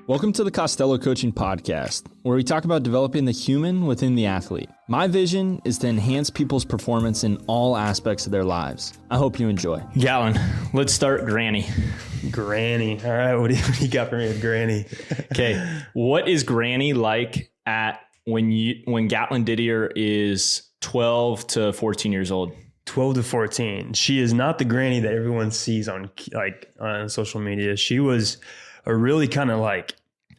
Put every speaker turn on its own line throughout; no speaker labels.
Welcome to the Costello Coaching Podcast, where we talk about developing the human within the athlete. My vision is to enhance people's performance in all aspects of their lives. I hope you enjoy. Gatlin, let's start Granny.
Granny. All right, what do you got for me with Granny?
Okay, what is Granny like at when Gatlin Didier is 12 to 14 years old?
12 to 14. She is not the Granny that everyone sees on social media. She was a really kind of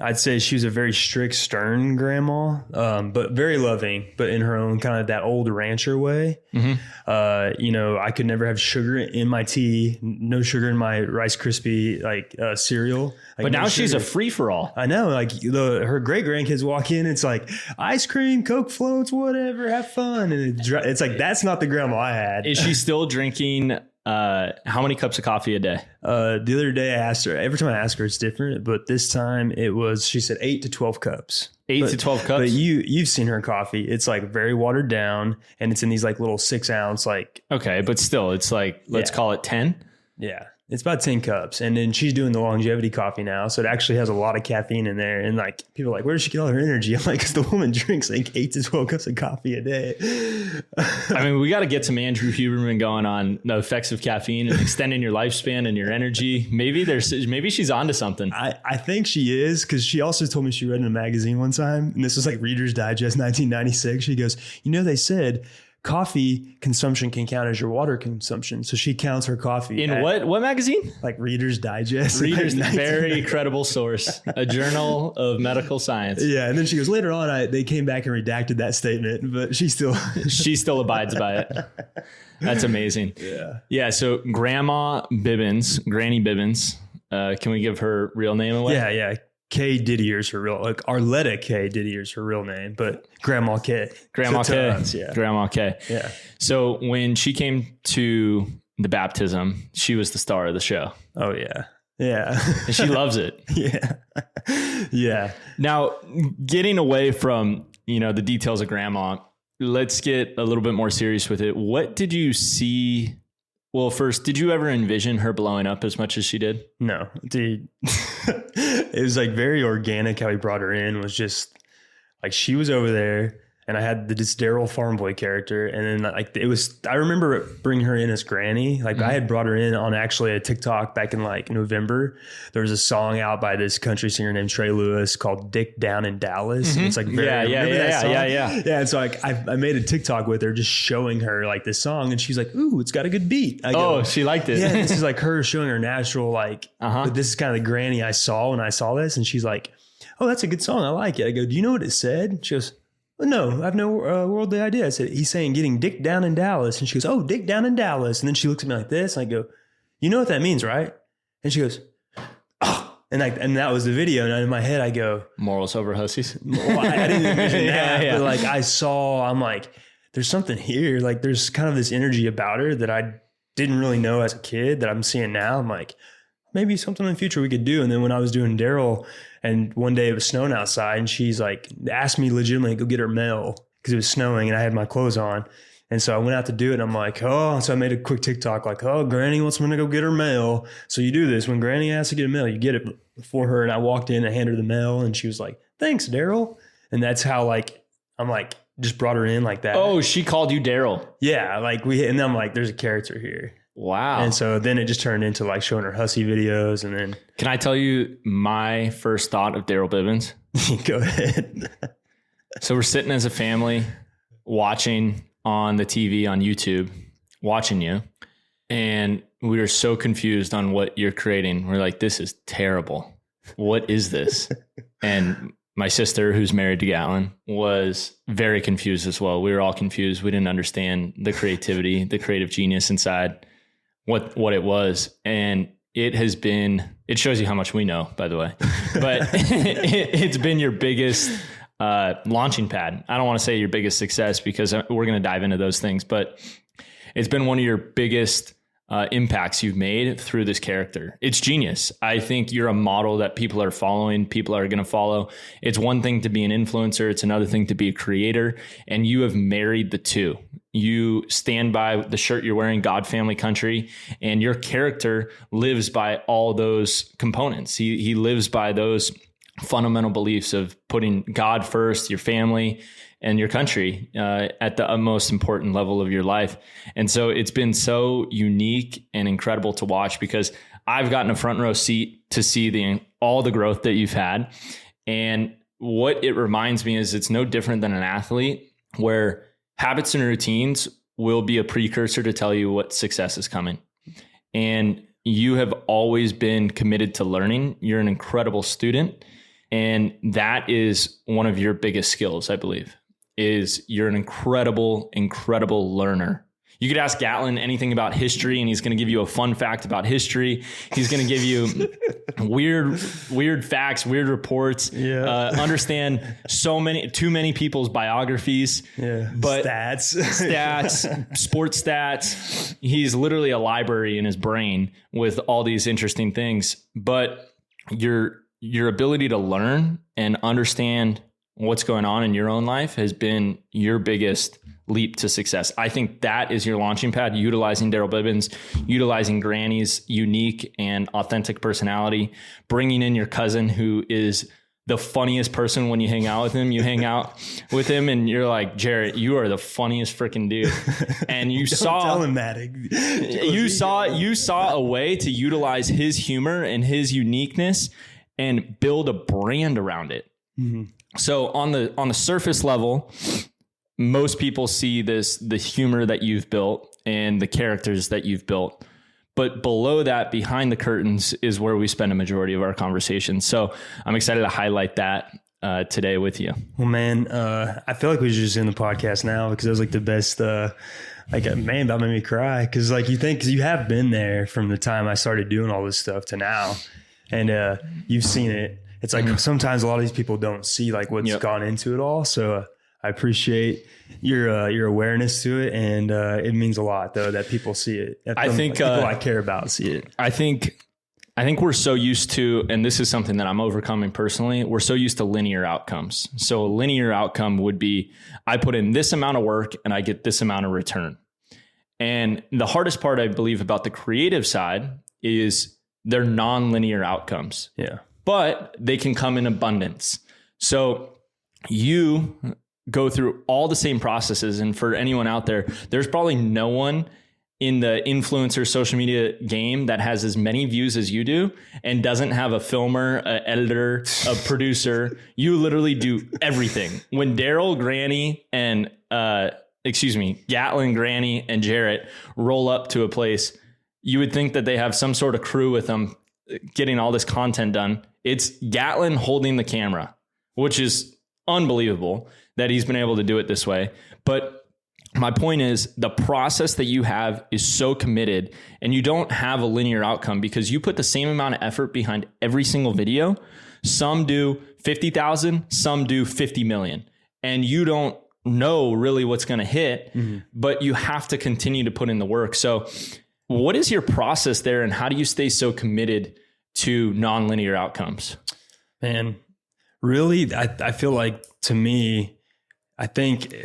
I'd say she was a very strict, stern grandma, but very loving, but in her own kind of that old rancher way. Mm-hmm. I could never have sugar in my tea, no sugar in my Rice Krispie cereal.
But now she's a free for all.
I know, her great grandkids walk in, it's like ice cream, Coke floats, whatever, have fun, and it's like that's not the grandma I had.
Is she still drinking? How many cups of coffee a day?
The other day I asked her, every time I ask her, it's different, but this time she said 8 to 12 cups.
8 to 12 cups?
But you've seen her coffee. It's very watered down and it's in these little 6 ounce,
Okay. But still it's let's call it 10.
Yeah. It's about 10 cups. And then she's doing the longevity coffee now. So it actually has a lot of caffeine in there. And people are like, where does she get all her energy? I'm like, because the woman drinks 8 to 12 cups of coffee a day.
I mean, we got to get some Andrew Huberman going on the effects of caffeine and extending your lifespan and your energy. Maybe she's onto something.
I think she is, because she also told me she read in a magazine one time. And this was Reader's Digest 1996. She goes, they said coffee consumption can count as your water consumption. So she counts her coffee.
In what magazine?
Reader's Digest.
Very credible source, a journal of medical science.
Yeah. And then she goes, later on, they came back and redacted that statement, but she still
abides by it. That's amazing.
Yeah.
Yeah. So Granny Bibbins, can we give her real name away?
Yeah. K Didier's her real, Arletta K Didier's her real name, but Grandma K.
Grandma K.
Yeah.
Grandma K.
Yeah.
So when she came to the baptism, she was the star of the show.
Oh yeah. Yeah.
And she loves it.
Yeah. Yeah.
Now, getting away from, the details of Grandma, let's get a little bit more serious with it. What did you see? Well, first, did you ever envision her blowing up as much as she did?
No, dude. It was very organic how he brought her in. Was just she was over there and I had this Daryl farm boy character. And then I remember bringing her in as Granny. Mm-hmm. I had brought her in on actually a TikTok back in November. There was a song out by this country singer named Trey Lewis called Dick Down in Dallas.
Mm-hmm.
It's Yeah. And so I made a TikTok with her just showing her this song. And she's like, ooh, it's got a good beat.
She liked it.
Yeah. This is her showing her natural, but this is kind of the Granny I saw when I saw this. And she's like, oh, that's a good song. I like it. I go, do you know what it said? She goes, no, I have no worldly idea. I said, he's saying getting dick down in Dallas. And she goes, oh, dick down in Dallas. And then she looks at me like this. And I go, you know what that means, right? And she goes, oh. And that was the video. And in my head, I go,
morals over hussies.
Well, I didn't envision that. Yeah. But I'm like, there's something here. There's kind of this energy about her that I didn't really know as a kid that I'm seeing now. I'm like, maybe something in the future we could do. And then when I was doing Daryl, and one day it was snowing outside, and she's asked me legitimately to go get her mail because it was snowing and I had my clothes on. And so I went out to do it. And I'm like, oh, so I made a quick TikTok Granny wants me to go get her mail. So you do this. When Granny asks to get a mail, you get it for her. And I walked in and handed her the mail and she was like, thanks, Daryl. And that's how I'm just brought her in like that.
Oh, she called you Daryl.
Yeah. And then I'm there's a character here.
Wow.
And so then it just turned into showing her hussy videos. And then
can I tell you my first thought of Daryl Bibbins?
Go ahead.
So we're sitting as a family watching on the TV on YouTube, watching you. And we were so confused on what you're creating. We're like, this is terrible. What is this? And my sister, who's married to Gatlin, was very confused as well. We were all confused. We didn't understand the creativity, the creative genius inside what it was. And it shows you how much we know, by the way, but it's been your biggest launching pad. I don't want to say your biggest success because we're going to dive into those things, but it's been one of your biggest impacts you've made through this character. It's genius. I think you're a model that people are following, people are going to follow. It's one thing to be an influencer. It's another thing to be a creator. And you have married the two. You stand by the shirt you're wearing, God, family, country, and your character lives by all those components. He lives by those fundamental beliefs of putting God first, your family, and your country at the most important level of your life. And so it's been so unique and incredible to watch, because I've gotten a front row seat to see all the growth that you've had. And what it reminds me is it's no different than an athlete, where habits and routines will be a precursor to tell you what success is coming. And you have always been committed to learning. You're an incredible student. And that is one of your biggest skills, I believe, is you're an incredible, incredible learner. You could ask Gatlin anything about history, and he's going to give you a fun fact about history. He's going to give you weird facts, weird reports, understand too many people's biographies, but stats, sports stats. He's literally a library in his brain with all these interesting things. But your ability to learn and understand what's going on in your own life has been your biggest leap to success. I think that is your launching pad, utilizing Daryl Bibbins, utilizing Granny's unique and authentic personality, bringing in your cousin, who is the funniest person. When you hang out with him, you hang out with him and you're like, Jarrett, you are the funniest freaking dude. And you
tell him that.
you saw a way to utilize his humor and his uniqueness and build a brand around it. Mm-hmm. So on the surface level, most people see the humor that you've built and the characters that you've built. But below that, behind the curtains, is where we spend a majority of our conversation. So I'm excited to highlight that today with you.
Well, man, I feel like we should just end the podcast now, because that was like the best, man, that made me cry. Because like cause you have been there from the time I started doing all this stuff to now. And you've seen it. It's like sometimes a lot of these people don't see like what's gone into it all. So I appreciate your awareness to it, and it means a lot though that people see it.
I think
people I care about see it.
I think we're so used to, and this is something that I'm overcoming personally, we're so used to linear outcomes. So a linear outcome would be, I put in this amount of work and I get this amount of return. And the hardest part, I believe, about the creative side is they're non-linear outcomes.
Yeah.
But they can come in abundance. So you go through all the same processes. And for anyone out there, there's probably no one in the influencer social media game that has as many views as you do and doesn't have a filmer, an editor, a producer. You literally do everything. When Daryl, Granny, and Gatlin, Granny, and Jarrett roll up to a place, you would think that they have some sort of crew with them getting all this content done. It's Gatlin holding the camera, which is unbelievable that he's been able to do it this way. But my point is, the process that you have is so committed, and you don't have a linear outcome because you put the same amount of effort behind every single video. Some do 50,000, some do 50 million, and you don't know really what's going to hit, but you have to continue to put in the work. So what is your process there, and how do you stay so committed to nonlinear outcomes?
Man, really, I feel like, to me, I think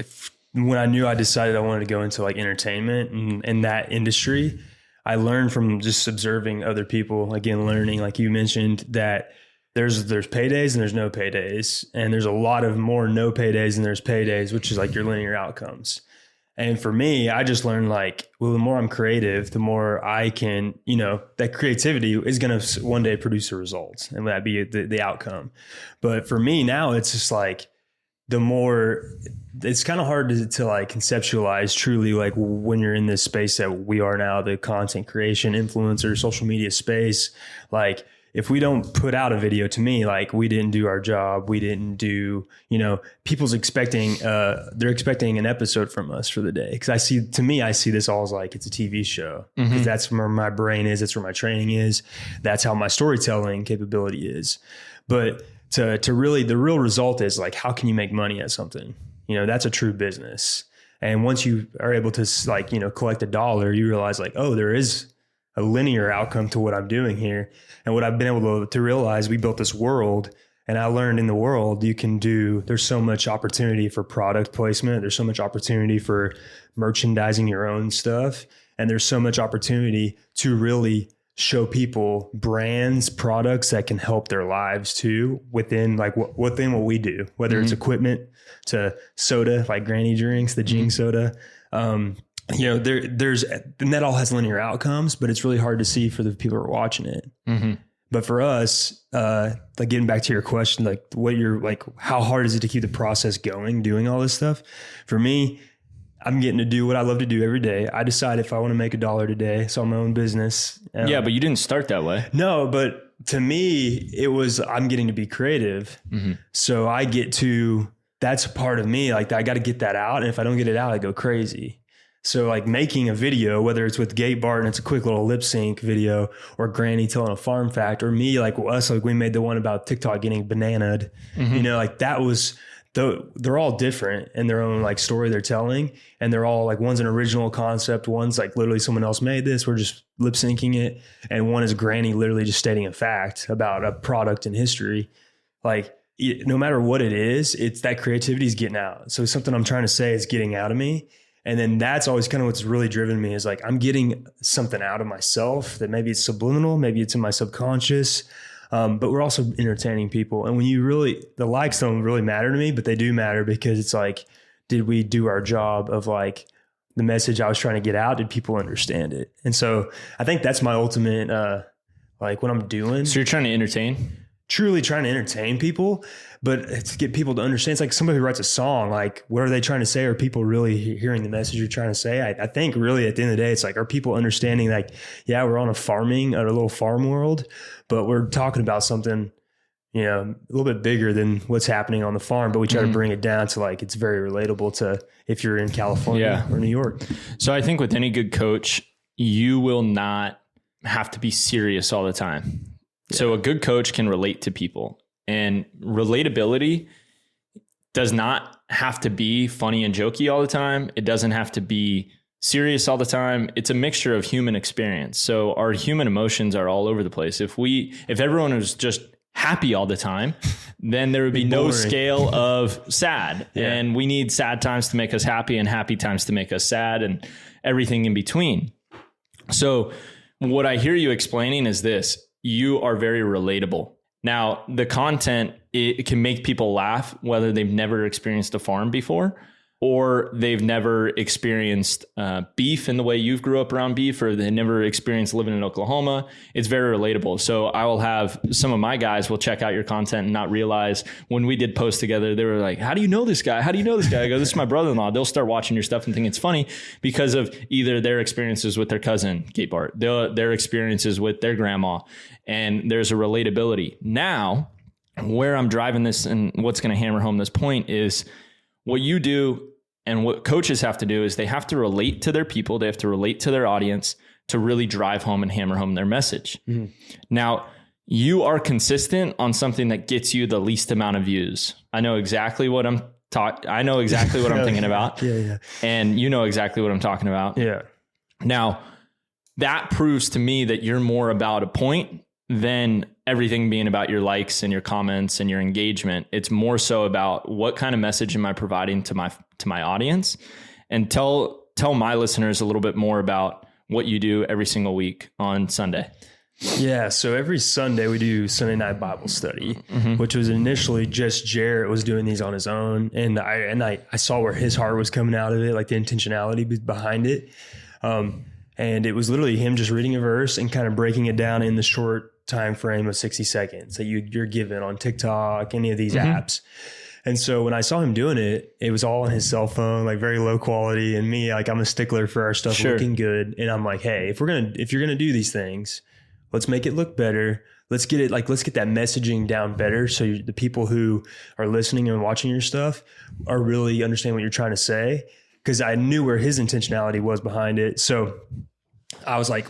when I knew I decided I wanted to go into like entertainment and that industry, I learned from just observing other people. Again, learning, like you mentioned, that there's paydays and there's no paydays, and there's a lot of more no paydays than there's paydays, which is like your linear outcomes. And for me, I just learned like, well, the more I'm creative, the more I can, that creativity is going to one day produce a result, and that be the outcome. But for me now, it's just like, the more, it's kind of hard to like conceptualize truly, like when you're in this space that we are now, the content creation, influencer, social media space. Like, if we don't put out a video, to me, like, we didn't do our job. We didn't do, people's expecting, they're expecting an episode from us for the day. Cause I see this all as like, it's a TV show, because that's where my brain is. That's where my training is. That's how my storytelling capability is. But to really, the real result is like, how can you make money at something? That's a true business. And once you are able to like, collect a dollar, you realize like, oh, there is a linear outcome to what I'm doing here. And what I've been able to realize, we built this world, and I learned in the world, there's so much opportunity for product placement. There's so much opportunity for merchandising your own stuff. And there's so much opportunity to really show people brands, products that can help their lives too within like within what we do, whether it's equipment to soda, like Granny drinks, the Jing soda. You know, there's, and that all has linear outcomes, but it's really hard to see for the people who are watching it. But for us, like getting back to your question, like what you're like, how hard is it to keep the process going, doing all this stuff? For me, I'm getting to do what I love to do every day. I decide if I want to make $1 today. So I'm my own business.
Yeah, but you didn't start that way.
No, but to me, it was, I'm getting to be creative. So I get to, that's a part of me. Like I got to get that out. And if I don't get it out, I go crazy. So like making a video, whether it's with Gate Bart and it's a quick little lip sync video, or Granny telling a farm fact, or me, like us, like we made the one about TikTok getting bananaed, you know, like that was, they're all different in their own like story they're telling. And they're all like, one's an original concept. One's like literally someone else made this. We're just lip syncing it. And one is Granny literally just stating a fact about a product in history. Like no matter what it is, it's that creativity is getting out. So something I'm trying to say is getting out of me. And then that's always kind of what's really driven me is like, I'm getting something out of myself that maybe it's subliminal, maybe it's in my subconscious. But we're also entertaining people. And when you really, the likes don't really matter to me, but they do matter because it's like, did we do our job of like the message I was trying to get out? Did people understand it? And so I think that's my ultimate, like what I'm doing.
So you're trying to entertain?
Truly trying to entertain people, but to get people to understand. It's like somebody who writes a song, like what are they trying to say? Are people really hearing the message you're trying to say? I think really at the end of the day, it's like, are people understanding like, yeah, we're on a little farm world, but we're talking about something, you know, a little bit bigger than what's happening on the farm, but we try to bring it down to like, it's very relatable to if you're in California or New York.
So I think with any good coach, you will not have to be serious all the time. So a good coach can relate to people, and relatability does not have to be funny and jokey all the time. It doesn't have to be serious all the time. It's a mixture of human experience. So our human emotions are all over the place. If everyone was just happy all the time, then there would be no scale of sad. And we need sad times to make us happy and happy times to make us sad and everything in between. So what I hear you explaining is this. You are very relatable. Now, the content, it can make people laugh, whether they've never experienced a farm before, or they've never experienced beef in the way you've grew up around beef, or they never experienced living in Oklahoma. It's very relatable. So I will have some of my guys will check out your content and not realize when we did post together, they were like, how do you know this guy? How do you know this guy? I go, this is my brother-in-law. They'll start watching your stuff and think it's funny because of either their experiences with their cousin, Gate Bart, their experiences with their grandma, and there's a relatability. Now, where I'm driving this and what's going to hammer home this point is what you do and what coaches have to do is they have to relate to their people. They have to relate to their audience to really drive home and hammer home their message. Now, you are consistent on something that gets you the least amount of views. I know exactly what I'm thinking about. And you know exactly what I'm talking about. Now, that proves to me that you're more about a point than everything being about your likes and your comments and your engagement. It's more so about what kind of message am I providing to my audience, and tell my listeners a little bit more about what you do every single week on Sunday.
Yeah. So every Sunday we do Sunday night Bible study, which was initially just Jarrett was doing these on his own. And I saw where his heart was coming out of it, like the intentionality behind it. And it was literally him just reading a verse and kind of breaking it down in the short time frame of 60 seconds that you're given on TikTok, any of these apps. And so when I saw him doing it, it was all on his cell phone, like very low quality. And me, like I'm a stickler for our stuff looking good. And I'm like, hey, if you're going to do these things, let's make it look better. Let's get that messaging down better. So the people who are listening and watching your stuff are really understand what you're trying to say. Cause I knew where his intentionality was behind it. So I was like,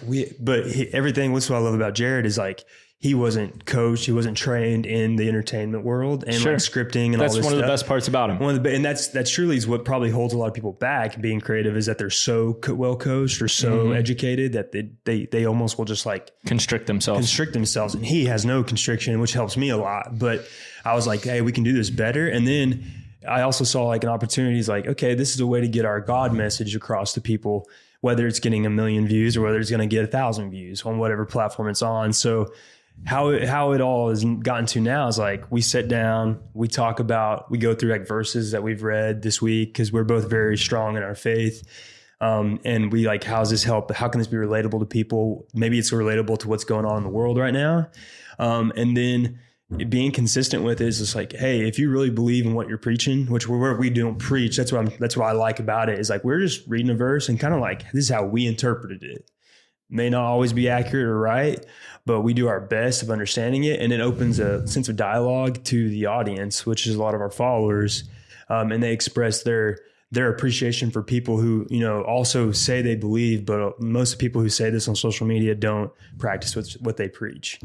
everything, what's what I love about Jared is like, he wasn't coached. He wasn't trained in the entertainment world and like scripting and all this stuff. That's one of the
best parts about him.
And that's truly is what probably holds a lot of people back being creative, is that they're so well coached or so educated that they almost will just like constrict themselves. And he has no constriction, which helps me a lot. But I was like, hey, we can do this better. And then I also saw like an opportunity is like, okay, this is a way to get our God message across to people whether it's getting 1 million views or whether it's going to get 1,000 views on whatever platform it's on. So how it all has gotten to now is like, we sit down, we talk about, we go through like verses that we've read this week, because we're both very strong in our faith. And we like, how's this help? How can this be relatable to people? Maybe it's relatable to what's going on in the world right now. And then being consistent with it is just like, hey, if you really believe in what you're preaching, which we don't preach, that's what I like about it, is like, we're just reading a verse and kind of like, this is how we interpreted it. May not always be accurate or right, but we do our best of understanding it. And it opens a sense of dialogue to the audience, which is a lot of our followers. And they express their appreciation for people who, also say they believe, but most people who say this on social media don't practice what they preach.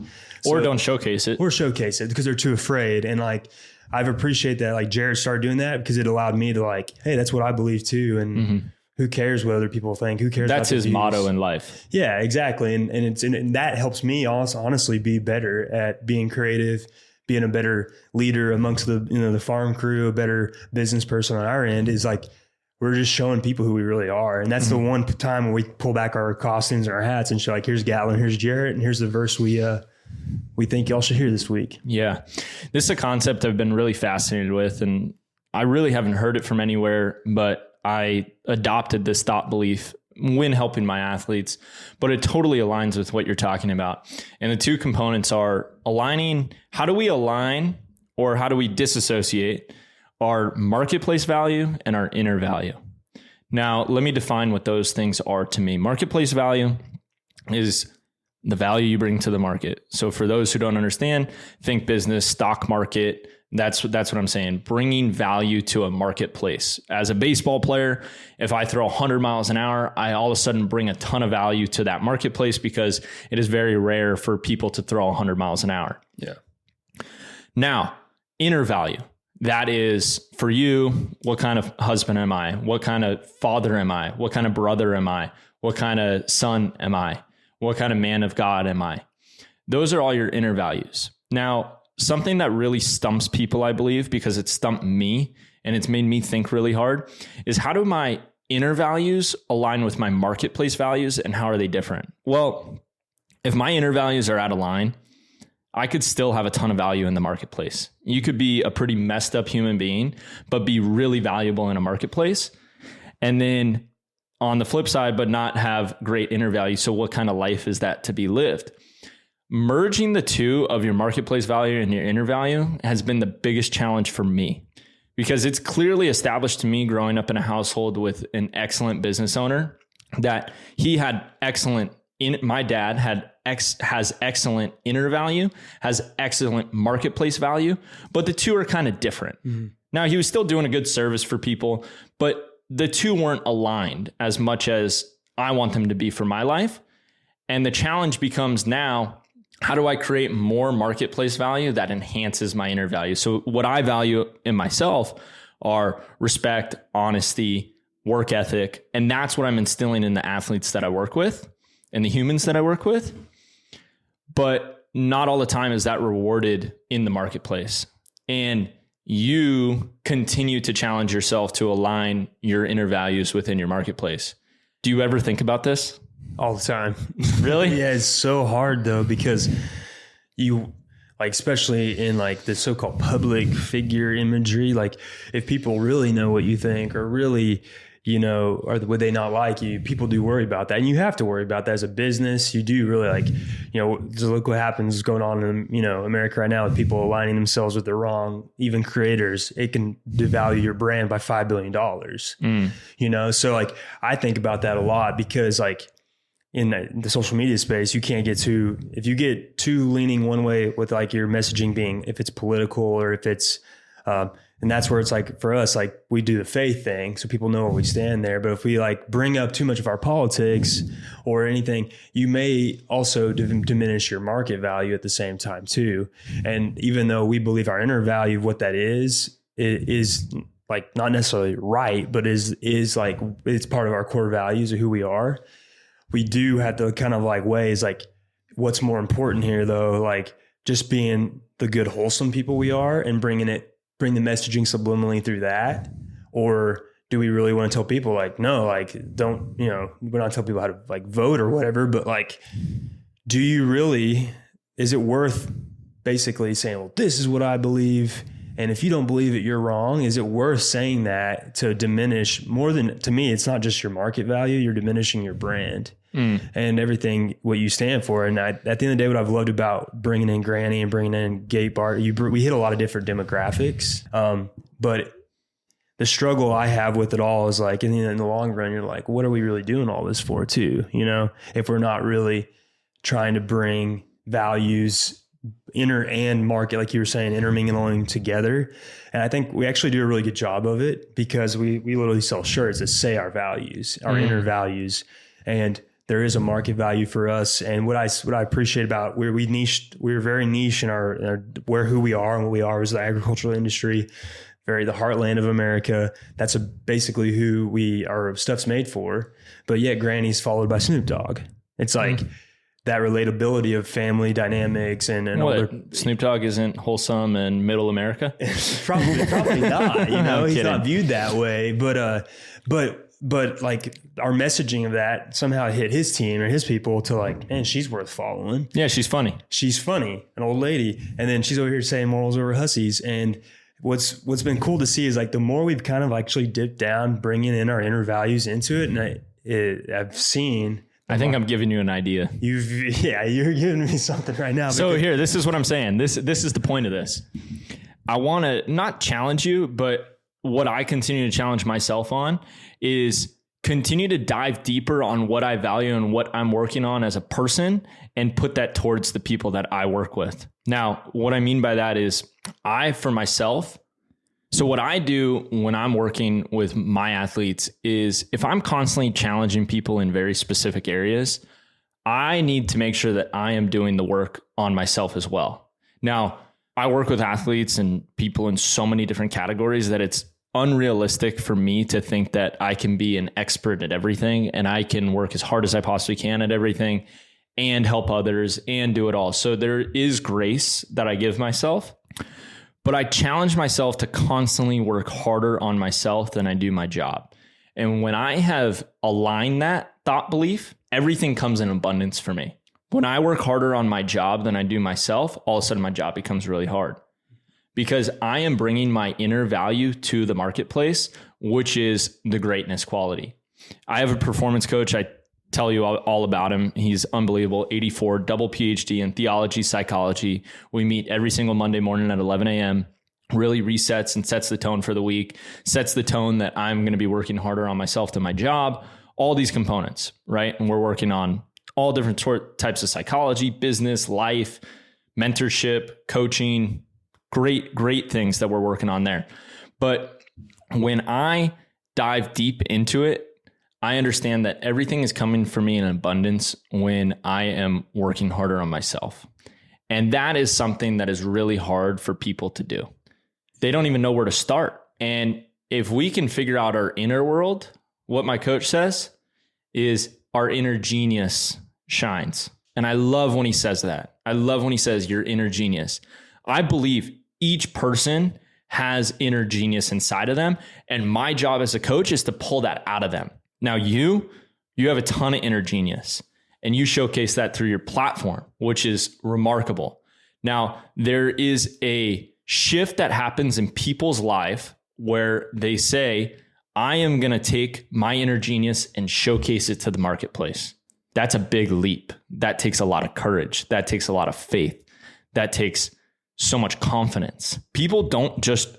Or don't showcase it.
Or showcase it because they're too afraid. And like, I've appreciated that, like Jared started doing that because it allowed me to like, hey, that's what I believe too. And who cares what other people think? Who cares?
That's his motto in life.
Yeah, exactly. And that helps me honestly be better at being creative, being a better leader amongst the farm crew, a better business person on our end. Is like, we're just showing people who we really are. And that's the one time when we pull back our costumes and our hats and show like, here's Gatlin, here's Jarrett, and here's the verse we think y'all should hear this week.
Yeah. This is a concept I've been really fascinated with, and I really haven't heard it from anywhere, but I adopted this thought belief when helping my athletes, but it totally aligns with what you're talking about. And the two components are aligning. How do we align, or how do we disassociate our marketplace value and our inner value? Now, let me define what those things are to me. Marketplace value is the value you bring to the market. So for those who don't understand, think business, stock market. That's what I'm saying. Bringing value to a marketplace. As a baseball player, if I throw 100 miles an hour, I all of a sudden bring a ton of value to that marketplace, because it is very rare for people to throw 100 miles an hour.
Yeah.
Now, inner value. That is for you. What kind of husband am I? What kind of father am I? What kind of brother am I? What kind of son am I? What kind of man of God am I? Those are all your inner values. Now, something that really stumps people, I believe, because it stumped me and it's made me think really hard, is how do my inner values align with my marketplace values, and how are they different? Well, if my inner values are out of line, I could still have a ton of value in the marketplace. You could be a pretty messed up human being, but be really valuable in a marketplace. And then on the flip side, but not have great inner value. So what kind of life is that to be lived? Merging the two of your marketplace value and your inner value has been the biggest challenge for me, because it's clearly established to me growing up in a household with an excellent business owner that he had my dad has excellent inner value, has excellent marketplace value, but the two are kind of different. Mm-hmm. Now, he was still doing a good service for people, but the two weren't aligned as much as I want them to be for my life. And the challenge becomes now, how do I create more marketplace value that enhances my inner value? So what I value in myself are respect, honesty, work ethic. And that's what I'm instilling in the athletes that I work with and the humans that I work with. But not all the time is that rewarded in the marketplace. And you continue to challenge yourself to align your inner values within your marketplace. Do you ever think about this?
All the time.
Really?
Yeah, it's so hard though, because you, like, especially in like the so-called public figure imagery, like if people really know what you think, or really, or would they not like you? People do worry about that. And you have to worry about that as a business. You do really look what happens going on in, America right now with people aligning themselves with the wrong, even creators. It can devalue your brand by $5 billion. So like, I think about that a lot, because like in the social media space, you can't get if you get too leaning one way with like your messaging being, if it's political or if it's, and that's where it's like, for us, like we do the faith thing, so people know where we stand there. But if we like bring up too much of our politics or anything, you may also diminish your market value at the same time too. And even though we believe our inner value of what that is like not necessarily right, but is like, it's part of our core values of who we are. We do have to kind of like ways like what's more important here though, like just being the good, wholesome people we are and bring the messaging subliminally through that, or do we really want to tell people like, no, like don't, we're not telling people how to like vote or whatever, but like, do you really, is it worth basically saying, well, this is what I believe, and if you don't believe it, you're wrong? Is it worth saying that to diminish more than, to me, it's not just your market value, you're diminishing your brand and everything, what you stand for. And at the end of the day, what I've loved about bringing in Granny and bringing in Gay Bart, we hit a lot of different demographics. But the struggle I have with it all is like, in the long run, you're like, what are we really doing all this for too? If we're not really trying to bring values, inner and market, like you were saying, intermingling together. And I think we actually do a really good job of it, because we literally sell shirts that say our values, our inner values. And there is a market value for us. And what I appreciate about we're very niche in our who we are, and what we are is the agricultural industry, the heartland of America. That's basically who our stuff's made for. But yet Granny's followed by Snoop Dogg. It's like, that relatability of family dynamics and
Snoop Dogg isn't wholesome and middle America.
probably not, he's not viewed that way, but like our messaging of that somehow hit his team or his people to like, man, she's worth following.
Yeah. She's funny, an old lady. And then she's over here saying morals over hussies. And what's been cool to see is like, the more we've kind of actually dipped down, bringing in our inner values into it. And I've seen, I think I'm giving you an idea.
You're giving me something right now.
So here, this is what I'm saying. This is the point of this. I want to not challenge you, but what I continue to challenge myself on is continue to dive deeper on what I value and what I'm working on as a person, and put that towards the people that I work with. Now, what I mean by that is for myself, so what I do when I'm working with my athletes is, if I'm constantly challenging people in very specific areas, I need to make sure that I am doing the work on myself as well. Now, I work with athletes and people in so many different categories that it's unrealistic for me to think that I can be an expert at everything and I can work as hard as I possibly can at everything and help others and do it all. So there is grace that I give myself. But I challenge myself to constantly work harder on myself than I do my job. And when I have aligned that thought belief, everything comes in abundance for me. When I work harder on my job than I do myself, all of a sudden my job becomes really hard, because I am bringing my inner value to the marketplace, which is the greatness quality. I have a performance coach. I tell you all about him. He's unbelievable. 84, double PhD in theology, psychology. We meet every single Monday morning at 11 a.m. Really resets and sets the tone for the week, sets the tone that I'm going to be working harder on myself than my job, all these components, right? And we're working on all different types of psychology, business, life, mentorship, coaching, great things that we're working on there. But when I dive deep into it, I understand that everything is coming for me in abundance when I am working harder on myself. And that is something that is really hard for people to do. They don't even know where to start. And if we can figure out our inner world, what my coach says is our inner genius shines. And I love when he says that. I love when he says your inner genius. I believe each person has inner genius inside of them. And my job as a coach is to pull that out of them. Now you have a ton of inner genius, and you showcase that through your platform, which is remarkable. Now, there is a shift that happens in people's life where they say, I am going to take my inner genius and showcase it to the marketplace. That's a big leap. That takes a lot of courage. That takes a lot of faith. That takes so much confidence. People don't just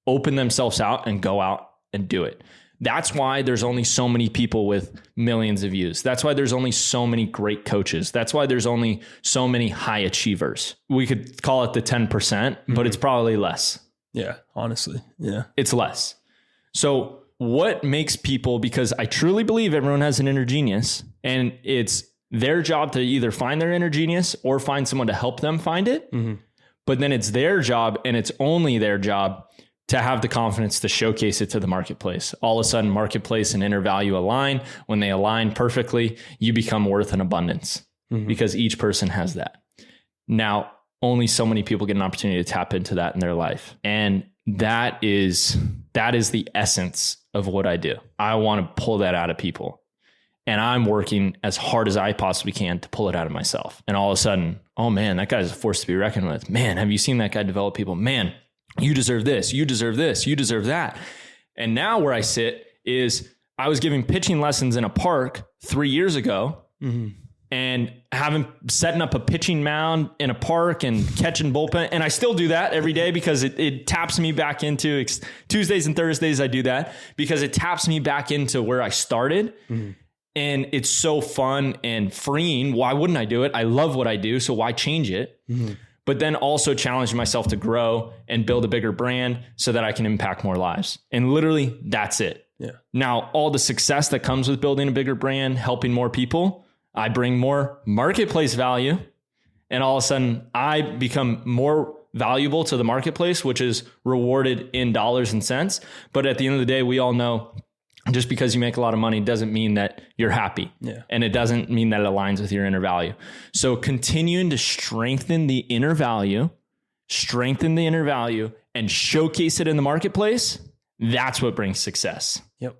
open themselves out and go out and do it. That's why there's only so many people with millions of views. That's why there's only so many great coaches. That's why there's only so many high achievers. We could call it the 10%, but it's probably less.
Yeah, honestly. Yeah.
It's less. So what makes people, because I truly believe everyone has an inner genius, and it's their job to either find their inner genius or find someone to help them find it. But then it's their job, and it's only their job to have the confidence to showcase it to the marketplace. All of a sudden, marketplace and inner value align. When they align perfectly, you become worth in abundance because each person has that. Now, only so many people get an opportunity to tap into that in their life. And that is That is the essence of what I do. I want to pull that out of people. And I'm working as hard as I possibly can to pull it out of myself. And all of a sudden, oh man, that guy's a force to be reckoned with. Man, have you seen that guy develop people? Man, you deserve this, you deserve this, you deserve that. And now where I sit is I was giving pitching lessons in a park 3 years ago and setting up a pitching mound in a park and catching bullpen. And I still do that every day because it taps me back into Tuesdays and Thursdays. I do that because it taps me back into where I started. And it's so fun and freeing. Why wouldn't I do it? I love what I do. So why change it? But then also challenge myself to grow and build a bigger brand so that I can impact more lives. And literally that's it.
Yeah.
Now, all the success that comes with building a bigger brand, helping more people, I bring more marketplace value. And all of a sudden I become more valuable to the marketplace, which is rewarded in dollars and cents. But at the end of the day, we all know just because you make a lot of money doesn't mean that you're happy.
Yeah.
And it doesn't mean that it aligns with your inner value. So continuing to strengthen the inner value, and showcase it in the marketplace, that's what brings success.
Yep.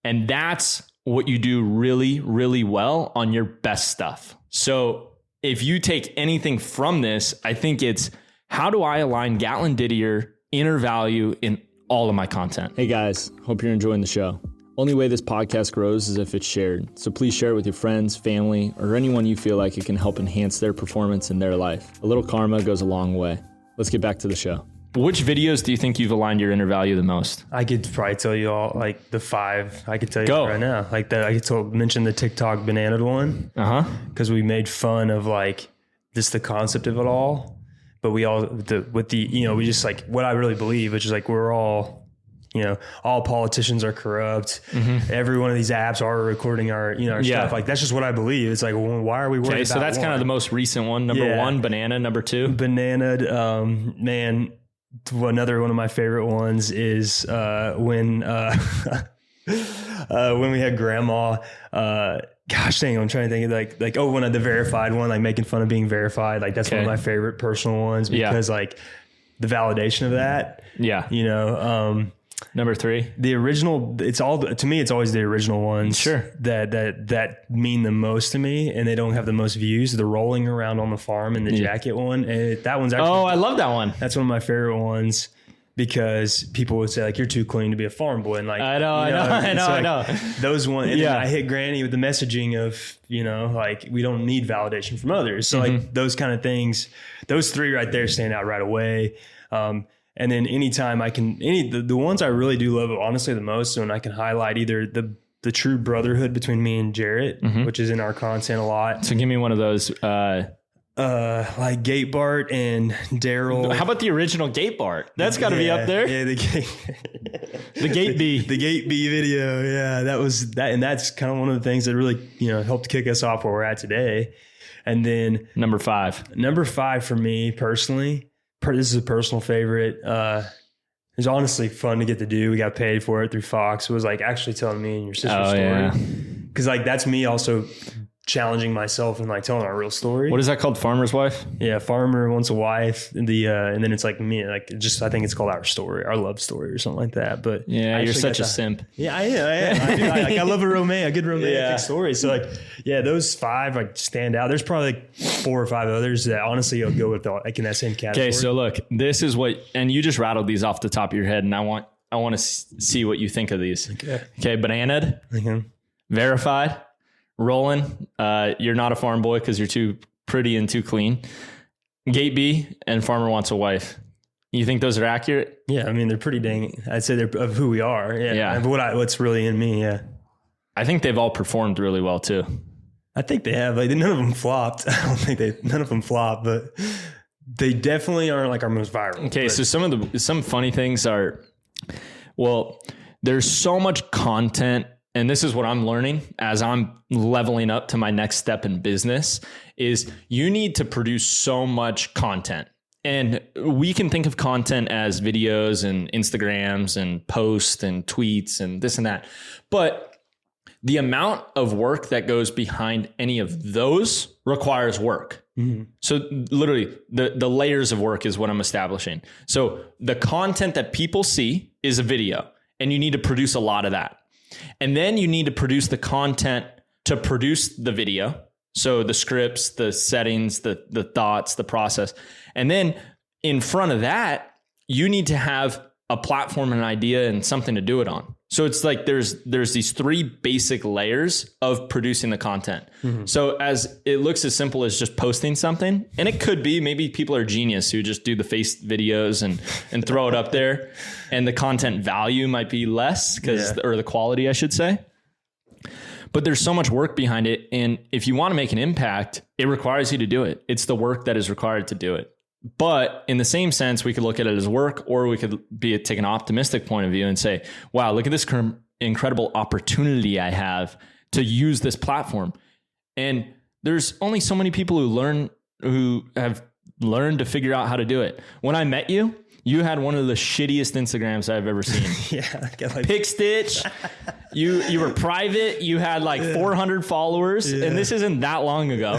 And that's what you do really, really well on your best stuff. So if you take anything from this, I think it's how do I align Gatlin Didier inner value in all of my content? Hey guys, hope you're enjoying the show. Only way this podcast grows is if it's shared. So please share it with your friends, family, or anyone you feel like it can help enhance their performance in their life. A little karma goes a long way. Let's get back to the show. Which videos do you think you've aligned your inner value the most?
I could probably tell you all like the 5. I could tell you right now. Like that, I could mention the TikTok banana one. Because we made fun of like just the concept of it all. But we all, we just like what I really believe, which is like we're all, all politicians are corrupt. Every one of these apps are recording our stuff. Like that's just what I believe. It's like, well, why are we worried about
so that's kind of the most recent one. Number 1, banana. Number 2,
banana. Man, another one of my favorite ones is when we had grandma. Gosh dang, I'm trying to think of when the verified one, like making fun of being verified. Like that's one of my favorite personal ones because like the validation of that. Yeah.
Number 3,
the original, to me, it's always the original ones.
Sure.
That mean the most to me, and they don't have the most views. The rolling around on the farm and the jacket one. And that one's actually,
I love that one.
That's one of my favorite ones. Because people would say like, you're too clean to be a farm boy. And like,
I know.
Those ones. And then I hit Granny with the messaging of, like we don't need validation from others. So like those kind of things, those 3 right there stand out right away. And then anytime I can, the ones I really do love honestly the most, when I can highlight either the true brotherhood between me and Jarrett, which is in our content a lot.
So give me one of those,
like Gate Bart and Daryl.
How about the original Gate Bart? That's got to be up there.
Yeah, the
Gate B.
The Gate B video. Yeah, that was that. And that's kind of one of the things that really, helped kick us off where we're at today. And then
Number 5
for me personally, this is a personal favorite. It was honestly fun to get to do. We got paid for it through Fox. It was like actually telling me and your sister's story. Cause like, that's me also challenging myself and like telling our real story.
What is that called? Farmer's Wife?
Yeah. Farmer wants a wife. And then it's like me, like I think it's called Our Story, Our Love Story or something like that. But
yeah, you're such a simp.
Yeah, I am. I love a good romantic story. So like, those 5 like stand out. There's probably like 4 or 5 others that honestly you'll go with like in that same category.
Okay. So look, this is and you just rattled these off the top of your head, and I want to see what you think of these. Okay. Bananaed, verified, rolling. You're not a farm boy because you're too pretty and too clean. Gate B and Farmer Wants a Wife. You think those are accurate?
Yeah, I mean they're pretty dang. I'd say they're of who we are. Yeah. But what's really in me. Yeah.
I think they've all performed really well too.
I think they have. Like none of them flopped. I don't think none of them flopped, but they definitely aren't like our most viral.
Okay, so some funny things are. Well, there's so much content. And this is what I'm learning as I'm leveling up to my next step in business is you need to produce so much content. And we can think of content as videos and Instagrams and posts and tweets and this and that. But the amount of work that goes behind any of those requires work. So literally the layers of work is what I'm establishing. So the content that people see is a video, and you need to produce a lot of that. And then you need to produce the content to produce the video. So the scripts, the settings, the thoughts, the process. And then in front of that, you need to have a platform, an idea, and something to do it on. So it's like there's these 3 basic layers of producing the content. Mm-hmm. So as it looks as simple as just posting something, and it could be, maybe people are genius who just do the face videos and throw it up there, and the content value might be less or the quality, I should say. But there's so much work behind it. And if you want to make an impact, it requires you to do it. It's the work that is required to do it. But in the same sense, we could look at it as work, or we could take an optimistic point of view and say, wow, look at this incredible opportunity I have to use this platform. And there's only so many people who have learned to figure out how to do it. When I met you, you had one of the shittiest Instagrams I've ever seen. Pick stitch. You were private. You had like 400 followers, and this isn't that long ago.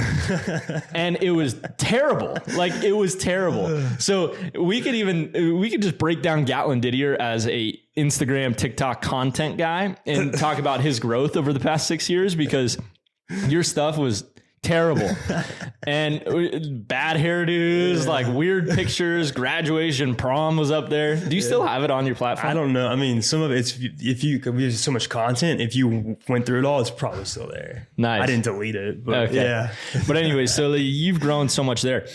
And it was terrible. Like, it was terrible. So we could just break down Gatlin Didier as a Instagram, TikTok content guy and talk about his growth over the past 6 years, because your stuff was terrible and bad hairdos, like weird pictures. Graduation, prom was up there. Do you still have it on your platform?
I don't know. I mean, some of it's, we have so much content, if you went through it all, it's probably still there.
Nice.
I didn't delete it, but yeah.
But anyway, so you've grown so much there.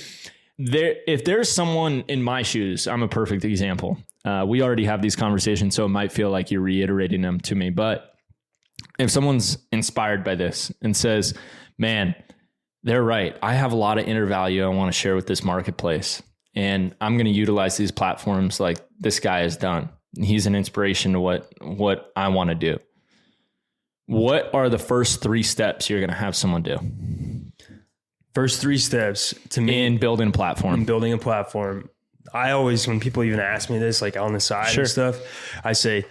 If there's someone in my shoes, I'm a perfect example. We already have these conversations, so it might feel like you're reiterating them to me. But if someone's inspired by this and says, man, they're right, I have a lot of inner value I want to share with this marketplace, and I'm going to utilize these platforms like this guy has done. He's an inspiration to what I want to do. What are the first 3 steps you're going to have someone do?
First 3 steps to me
in building a platform.
I always, when people even ask me this, like on the side and stuff, I say,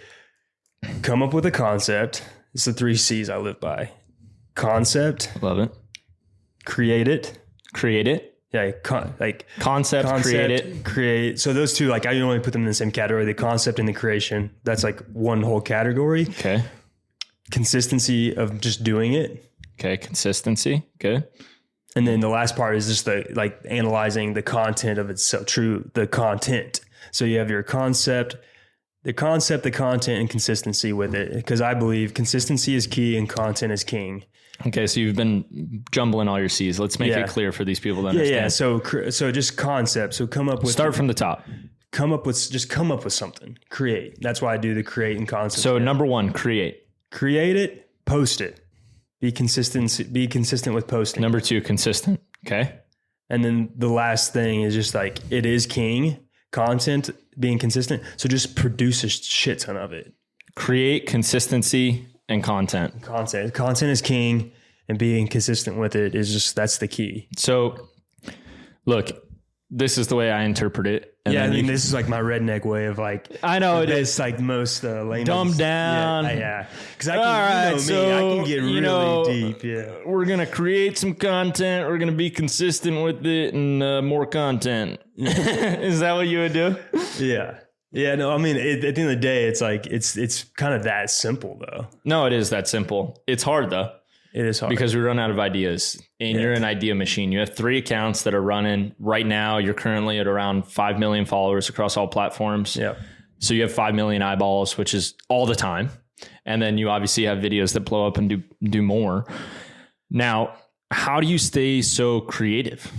come up with a concept. It's the 3 C's I live by. Concept.
Love it.
Create it. Yeah. Concept, create. So those 2, like, I normally put them in the same category, the concept and the creation. That's like one whole category.
Okay.
Consistency of just doing it.
Okay. Consistency. Good.
And then the last part is just analyzing the content of itself, the content. So you have your concept, the content, and consistency with it. Because I believe consistency is key and content is king.
Okay, so you've been jumbling all your C's. Let's make it clear for these people to understand.
Yeah. So just concept. So come up with.
Start from the top.
Come up with something. Create. That's why I do the create and concept.
So number 1, create.
Create it. Post it. Be consistent. Be consistent with posting.
Number 2, consistent. Okay.
And then the last thing is just like, it is king. Content, being consistent. So just produce a shit ton of it.
Create, consistency, and content.
Content is king, and being consistent with it is just, that's the key.
So look, this is the way I interpret it.
And I mean, this is like my redneck way of like,
I know it is
like most layman's.
Dumbed down.
Yeah. Cause I can, I can get really deep. Yeah.
We're going to create some content. We're going to be consistent with it, and more content. Is that what you would do?
Yeah. Yeah, no, I mean, at the end of the day, it's like, it's kind of that simple though.
No, it is that simple. It's hard though.
It is hard.
Because we run out of ideas, and you're an idea machine. You have 3 accounts that are running right now. You're currently at around 5 million followers across all platforms.
Yeah.
So you have 5 million eyeballs, which is all the time. And then you obviously have videos that blow up and do more. Now, how do you stay so creative?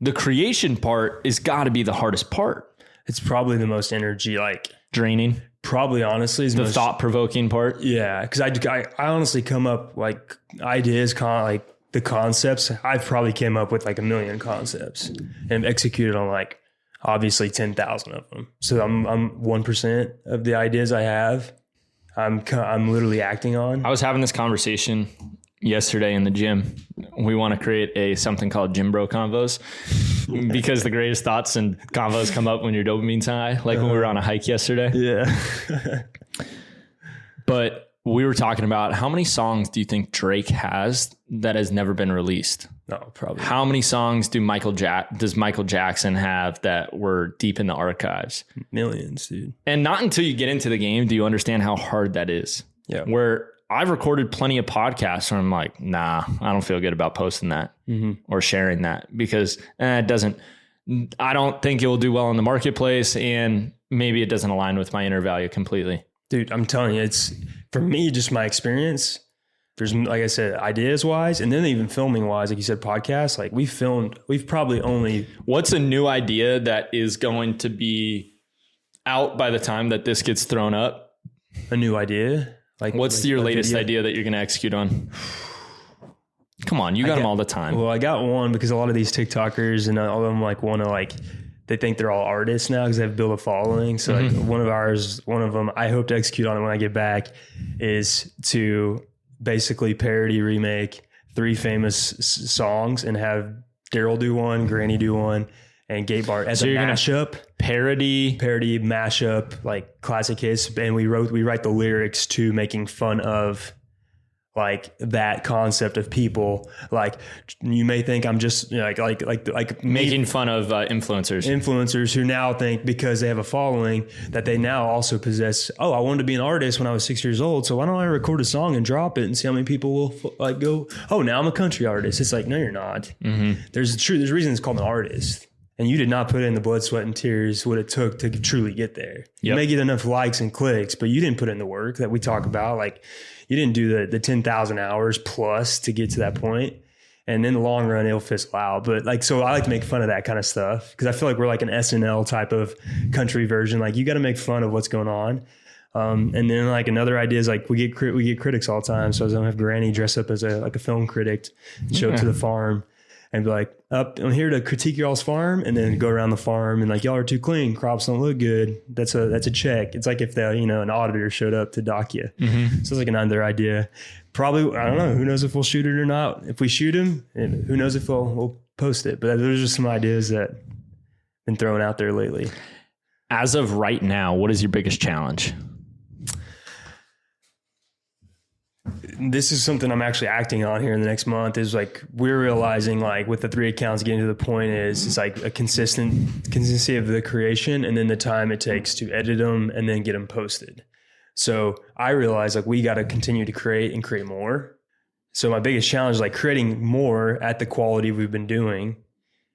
The creation part is got to be the hardest part.
It's probably the most energy, like,
draining.
Probably, honestly, is
the thought-provoking part.
Yeah, because I honestly come up like ideas, like the concepts. I've probably came up with like 1 million concepts and executed on like obviously 10,000 of them. So I'm 1% of the ideas I have. I'm literally acting on.
I was having this conversation yesterday in the gym. We want to create something called Gym Bro Convos, because the greatest thoughts and convos come up when your dopamine's high, like when we were on a hike yesterday.
Yeah.
But we were talking about how many songs do you think Drake has that has never been released?
No, probably.
How many songs does Michael Jackson have that were deep in the archives?
Millions, dude.
And not until you get into the game do you understand how hard that is.
Yeah.
Where I've recorded plenty of podcasts where I'm like, nah, I don't feel good about posting that or sharing that because I don't think it will do well in the marketplace, and maybe it doesn't align with my inner value completely.
Dude, I'm telling you, it's for me, just my experience. There's, like I said, ideas wise, and then even filming wise, like you said, podcasts, like we've probably only.
What's a new idea that is going to be out by the time that this gets thrown up?
A new idea?
What's your latest idea that you're going to execute on? Come on, you got them all the time.
Well, I got one because a lot of these TikTokers and all of them want to they think they're all artists now because they've built a following. So one of them, I hope to execute on it when I get back, is to basically parody remake 3 famous songs and have Daryl do one, Granny do one, and Gate Bar as a mashup.
Parody
mashup, like classic hits. And we write the lyrics to making fun of like that concept of people. Like you may think I'm just like
making fun of influencers
who now think because they have a following that they now also possess. Oh, I wanted to be an artist when I was 6 years old. So why don't I record a song and drop it and see how many people will go, oh, now I'm a country artist. It's like, no, you're not. There's a reason it's called an artist. And you did not put in the blood, sweat, and tears what it took to truly get there. You may get enough likes and clicks, but you didn't put in the work that we talk about. Like you didn't do the 10,000 hours plus to get to that point. And in the long run, it'll fizzle out. But so I like to make fun of that kind of stuff because I feel like we're like an SNL type of country version. Like you got to make fun of what's going on. And then like another idea is like we get critics all the time. So I was going to have Granny dress up as a film critic and show up to the farm. And be like, I'm here to critique y'all's farm, and then go around the farm and like, y'all are too clean, crops don't look good. That's a check. It's like if an auditor showed up to dock you. So it's like another idea. Probably, I don't know. Who knows if we'll shoot it or not? If we shoot him, and who knows if we'll post it. But those are some ideas that have been thrown out there lately.
As of right now, what is your biggest challenge?
This is something I'm actually acting on here in the next month is like, we're realizing like with the 3 accounts getting to the point is it's like a consistency of the creation and then the time it takes to edit them and then get them posted. So I realized like we got to continue to create and create more. So my biggest challenge is like creating more at the quality we've been doing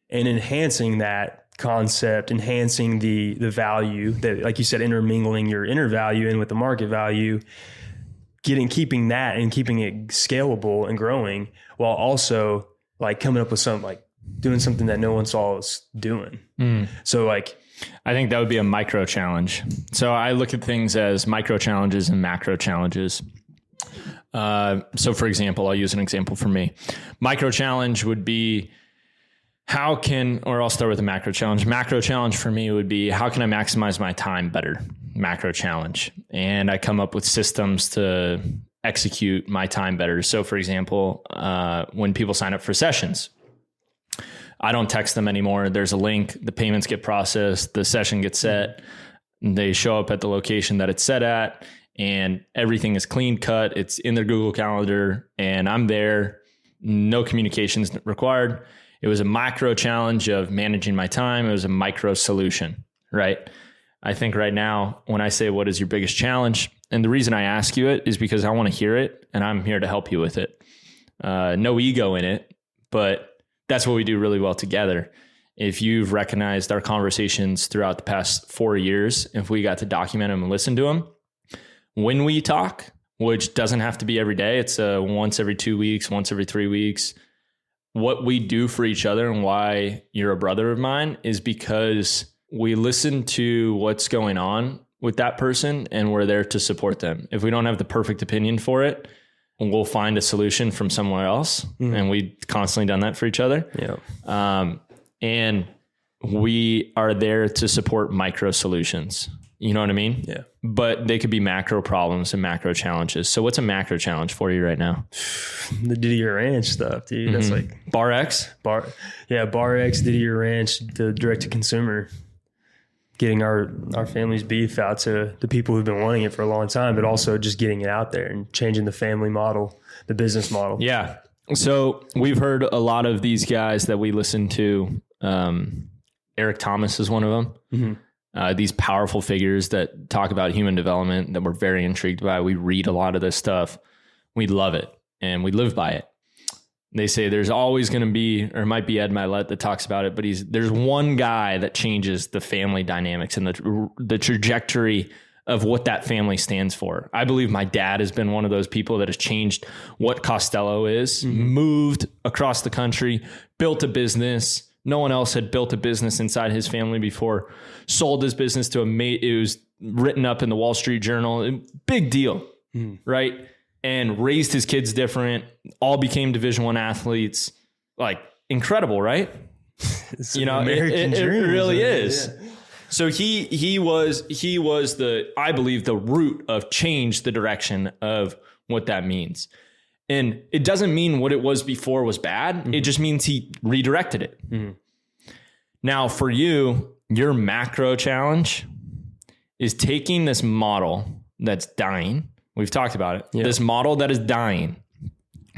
and enhancing that concept, enhancing the value that, like you said, intermingling your inner value in with the market value, keeping that and keeping it scalable and growing while also like coming up with something like doing something that no one saw us doing. So like,
I think that would be a micro challenge. So I look at things as micro challenges and macro challenges. So for example, I'll use an example for me. Micro challenge would be I'll start with a macro challenge. Macro challenge for me would be, how can I maximize my time better? Macro challenge. And I come up with systems to execute my time better. So for example, when people sign up for sessions, I don't text them anymore. There's a link, the payments get processed, the session gets set, they show up at the location that it's set at, and everything is clean cut. It's in their Google Calendar and I'm there. No communications required. It was a macro challenge of managing my time. It was a micro solution, right? I think right now, when I say, what is your biggest challenge? And the reason I ask you it is because I want to hear it and I'm here to help you with it. No ego in it, but that's what we do really well together. If you've recognized our conversations throughout the past 4 years, if we got to document them and listen to them, when we talk, which doesn't have to be every day, it's once every 2 weeks, once every 3 weeks. What we do for each other and why you're a brother of mine is because we listen to what's going on with that person and we're there to support them. If we don't have the perfect opinion for it, we'll find a solution from somewhere else. And we constantly done that for each other.
Yeah.
And we are there to support micro solutions. You know what I mean?
Yeah.
But they could be macro problems and macro challenges. So what's a macro challenge for you right now?
The Didier Ranch stuff, dude. That's like
Bar X,
Bar X, Didier Ranch, the direct to consumer. getting our family's beef out to the people who've been wanting it for a long time, but also just getting it out there and changing the family model, the business model.
Yeah. So we've heard a lot of these guys that we listen to. Eric Thomas is one of them. Mm-hmm. These powerful figures that talk about human development that we're very intrigued by. We read a lot of this stuff. We love it and we live by it. They say there's always going to be, or it might be Ed Milet that talks about it, but there's one guy that changes the family dynamics and the trajectory of what that family stands for. I believe my dad has been one of those people that has changed what Costello is, moved across the country, built a business. No one else had built a business inside his family before, sold his business to a mate. It was written up in the Wall Street Journal. Big deal, right? And raised his kids different, all became Division I athletes. Like, incredible, right?
It's
you know,
American
it
dream,
really is.
Yeah.
So he was I believe, the root of change the direction of what that means. And it doesn't mean what it was before was bad. It just means he redirected it. Now for you, your macro challenge is taking this model that's dying. We've talked about it. Yeah. This model that is dying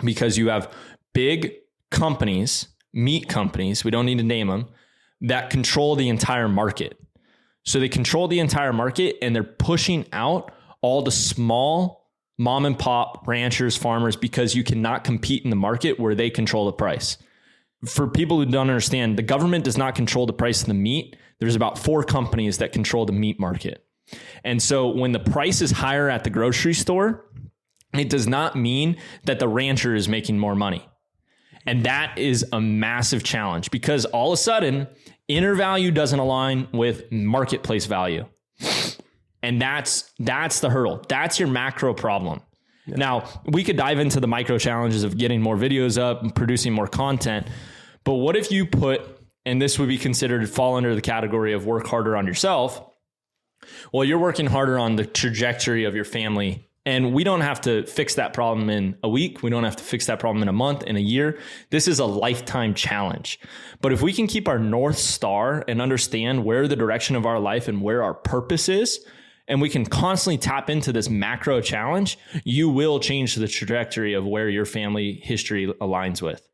because you have big companies, meat companies, we don't need to name them, that control the entire market. So they control the entire market and they're pushing out all the small mom and pop ranchers, farmers, because you cannot compete in the market where they control the price. For people who don't understand, the government does not control the price of the meat. There's about 4 companies that control the meat market. And so when the price is higher at the grocery store, it does not mean that the rancher is making more money. And that is a massive challenge because all of a sudden, inner value doesn't align with marketplace value. And that's the hurdle. That's your macro problem. Yeah. Now, we could dive into the micro challenges of getting more videos up and producing more content. But what if you and this would be considered fall under the category of work harder on yourself. Well, you're working harder on the trajectory of your family. And we don't have to fix that problem in a week. We don't have to fix that problem in a month, in a year. This is a lifetime challenge. But if we can keep our North Star and understand where the direction of our life and where our purpose is, and we can constantly tap into this macro challenge, you will change the trajectory of where your family history aligns with.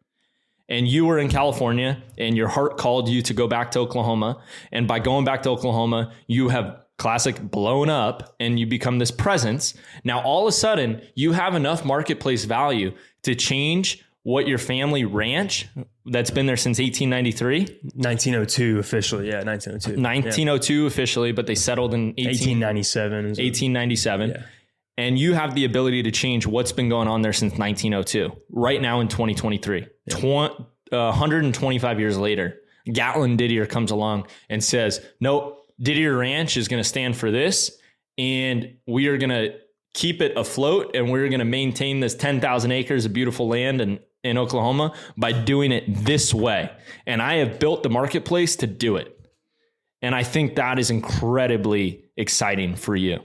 And you were in California and your heart called you to go back to Oklahoma. And by going back to Oklahoma, you have classic blown up and you become this presence. Now, all of a sudden you have enough marketplace value to change what your family ranch that's been there since 1893.
1902 officially. Yeah. 1902
officially, but they settled in 1897. Yeah. And you have the ability to change what's been going on there since 1902 right now in 2023, 125 years later. Gatlin Didier comes along and says, nope, Didier Ranch is going to stand for this, and we are going to keep it afloat, and we're going to maintain this 10,000 acres of beautiful land in Oklahoma by doing it this way. And I have built the marketplace to do it. And I think that is incredibly exciting for you.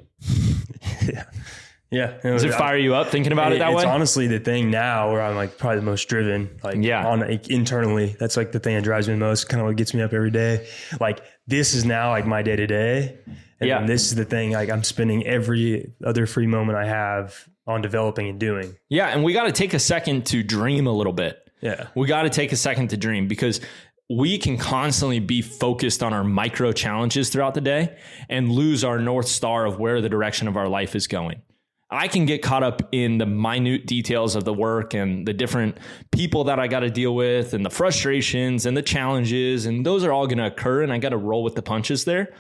Yeah.
Does it fire you up thinking about it that way?
It's honestly the thing now where I'm like probably the most driven, internally. That's like the thing that drives me the most, kind of what gets me up every day. Like this is now like my day to day. And this is the thing, like I'm spending every other free moment I have on developing and doing.
Yeah. And we got to take a second to dream a little bit.
Yeah.
We got to take a second to dream because we can constantly be focused on our micro challenges throughout the day and lose our North Star of where the direction of our life is going. I can get caught up in the minute details of the work and the different people that I got to deal with and the frustrations and the challenges, and those are all going to occur and I got to roll with the punches there.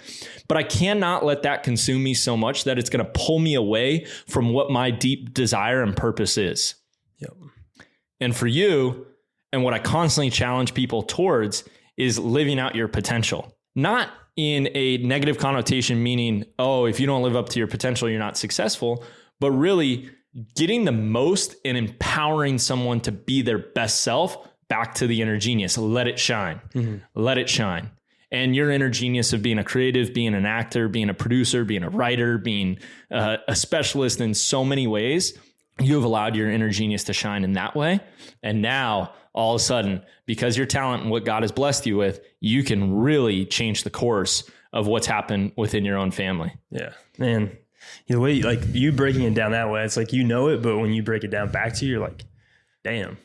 But I cannot let that consume me so much that it's going to pull me away from what my deep desire and purpose is.
Yep.
And for you, and what I constantly challenge people towards is living out your potential, not in a negative connotation, meaning, oh, if you don't live up to your potential, you're not successful. But really getting the most and empowering someone to be their best self back to the inner genius. Let it shine. Mm-hmm. Let it shine. And your inner genius of being a creative, being an actor, being a producer, being a writer, being a specialist in so many ways, you have allowed your inner genius to shine in that way. And now all of a sudden, because your talent and what God has blessed you with, you can really change the course of what's happened within your own family.
Yeah, man. The way, like, you breaking it down that way, it's like, you know it, but when you break it down back to you, you're like, damn,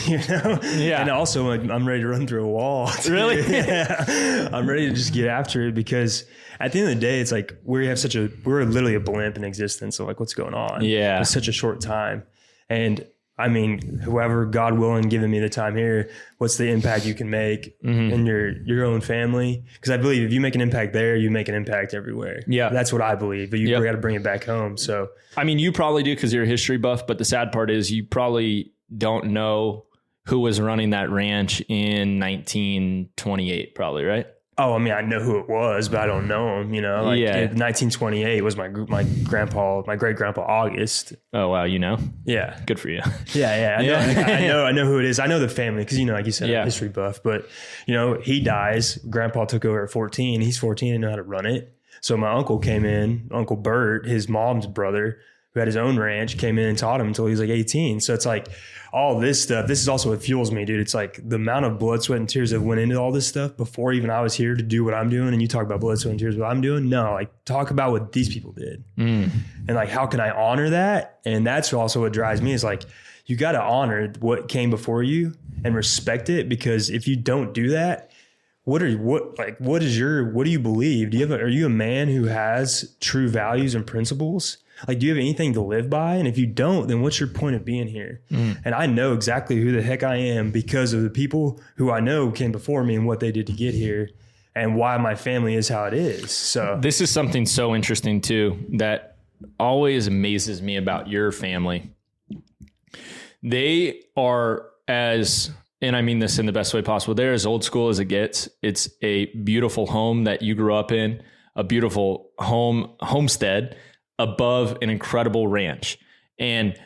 you know?
Yeah.
And also, like, I'm ready to run through a wall.
Really?
Yeah. I'm ready to just get after it, because at the end of the day, it's like, we're literally a blimp in existence. So, like, what's going on?
Yeah.
It's such a short time. And I mean, whoever, God willing, giving me the time here, what's the impact you can make in your own family? Because I believe if you make an impact there, you make an impact everywhere.
Yeah.
That's what I believe. But you got to bring it back home. So,
I mean, you probably do because you're a history buff, but the sad part is you probably don't know who was running that ranch in 1928, probably, right?
Oh, I mean, I know who it was, but I don't know him, you know? Like, 1928 was my great grandpa August.
Oh, wow. You know?
Yeah.
Good for you.
Yeah. I know who it is. I know the family because, you know, like you said, I'm a history buff, but, you know, he dies. Grandpa took over at 14. He's 14 and know how to run it. So my uncle came in, Uncle Bert, his mom's brother, who had his own ranch, came in and taught him until he was like 18. So it's like all this stuff. This is also what fuels me, dude. It's like the amount of blood, sweat, and tears that went into all this stuff before even I was here to do what I'm doing. And you talk about blood, sweat, and tears, what I'm doing. No, like, talk about what these people did. And like, how can I honor that? And that's also what drives me, is like, you got to honor what came before you and respect it, because if you don't do that, what do you believe? Are you a man who has true values and principles? Like, do you have anything to live by? And if you don't, then what's your point of being here? And I know exactly who the heck I am because of the people who I know came before me and what they did to get here and why my family is how it is. So
this is something so interesting too, that always amazes me about your family. They are and I mean this in the best way possible, they're as old school as it gets. It's a beautiful home that you grew up in, a beautiful homestead above an incredible ranch. And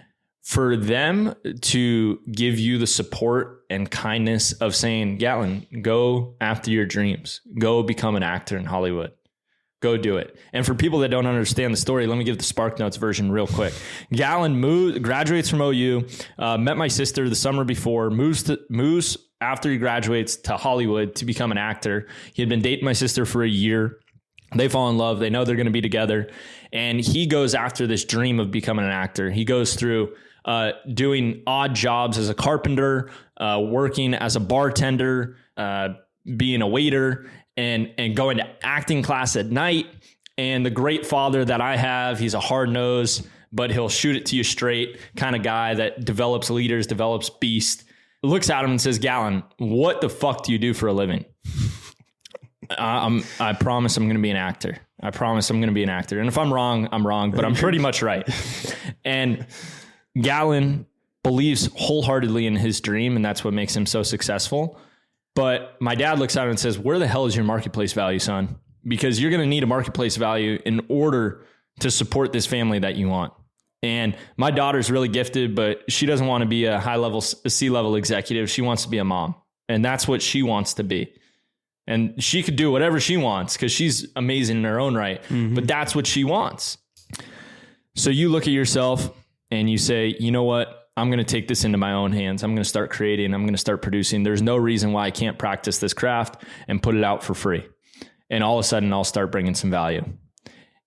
for them to give you the support and kindness of saying, Gatlin, go after your dreams, go become an actor in Hollywood, go do it. And for people that don't understand the story, let me give the Spark Notes version real quick. Gatlin graduates from OU, met my sister the summer before, moves after he graduates to Hollywood to become an actor. He had been dating my sister for a year. They fall in love. They know they're going to be together. And he goes after this dream of becoming an actor. He goes through doing odd jobs as a carpenter, working as a bartender, being a waiter, and going to acting class at night. And the great father that I have, he's a hard nose, but he'll shoot it to you straight kind of guy that develops leaders, develops beasts, looks at him and says, Gatlin, what the fuck do you do for a living? I promise I'm going to be an actor. I promise I'm going to be an actor. And if I'm wrong, I'm wrong, but I'm pretty much right. And Gatlin believes wholeheartedly in his dream, and that's what makes him so successful. But my dad looks at him and says, where the hell is your marketplace value, son? Because you're going to need a marketplace value in order to support this family that you want. And my daughter's really gifted, but she doesn't want to be a C-level executive. She wants to be a mom. And that's what she wants to be. And she could do whatever she wants because she's amazing in her own right. But that's what she wants. So you look at yourself and you say, you know what? I'm going to take this into my own hands. I'm going to start creating. I'm going to start producing. There's no reason why I can't practice this craft and put it out for free. And all of a sudden I'll start bringing some value.